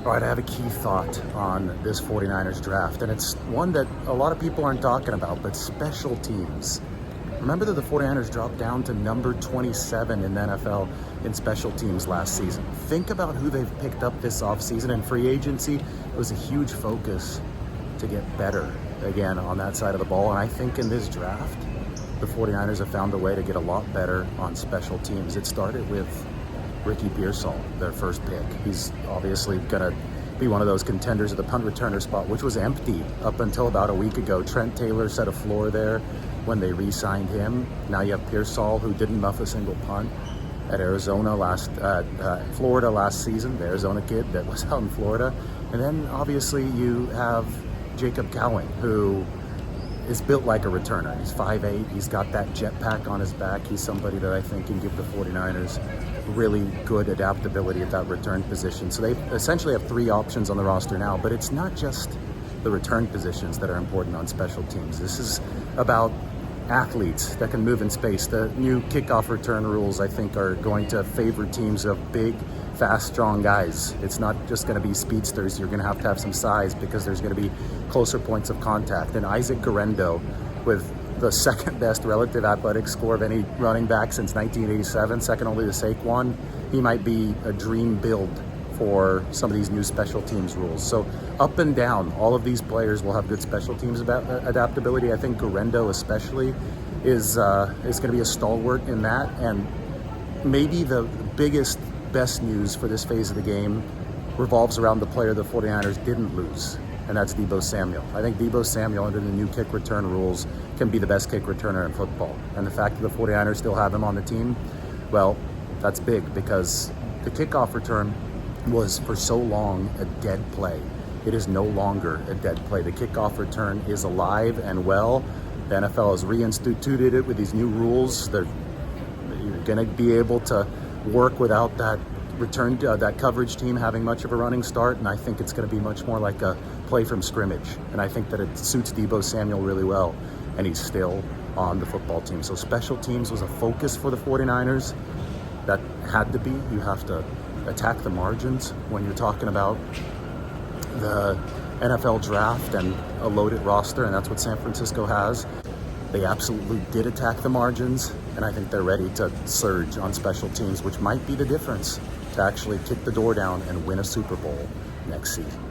All right, I have a key thought on this 49ers draft, and it's one that a lot of people aren't talking about, but special teams. Remember that the 49ers dropped down to number 27 in the NFL in special teams last season. Think about who they've picked up this offseason in free agency. It was a huge focus to get better again on that side of the ball, and I think in this draft, the 49ers have found a way to get a lot better on special teams. It started with Ricky Pearsall, their first pick. He's obviously going to be one of those contenders at the punt returner spot, which was empty up until about a week ago. Trent Taylor set a floor there when they re-signed him. Now you have Pearsall, who didn't muff a single punt at Florida last season, the Arizona kid that was out in Florida. And then obviously you have Jacob Cowing, who is built like a returner. He's 5'8", he's got that jetpack on his back. He's somebody that I think can give the 49ers really good adaptability at that return position. So they essentially have three options on the roster now, but it's not just the return positions that are important on special teams. This is about athletes that can move in space. The new kickoff return rules, I think, are going to favor teams of big, fast, strong guys. It's not just going to be speedsters. You're going to have some size because there's going to be closer points of contact. And Isaac Guerendo, with the second best relative athletic score of any running back since 1987, second only to Saquon, he might be a dream build for some of these new special teams rules. So up and down, all of these players will have good special teams adaptability. I think Guerendo especially is going to be a stalwart in that. And maybe the biggest, best news for this phase of the game revolves around the player the 49ers didn't lose, and that's Deebo Samuel. I think Deebo Samuel, under the new kick return rules, can be the best kick returner in football. And the fact that the 49ers still have him on the team, well, that's big, because the kickoff return was for so long a dead play. It is no longer a dead play. The kickoff return is alive and well. The NFL has reinstituted it with these new rules. You're going to be able to work without that return, that coverage team having much of a running start, and I think it's going to be much more like a play from scrimmage. And I think that it suits Deebo Samuel really well, and he's still on the football team. So special teams was a focus for the 49ers. That had to be. You have to attack the margins when you're talking about the NFL draft and a loaded roster, and that's what San Francisco has. They absolutely did attack the margins, and I think they're ready to surge on special teams, which might be the difference to actually kick the door down and win a Super Bowl next season.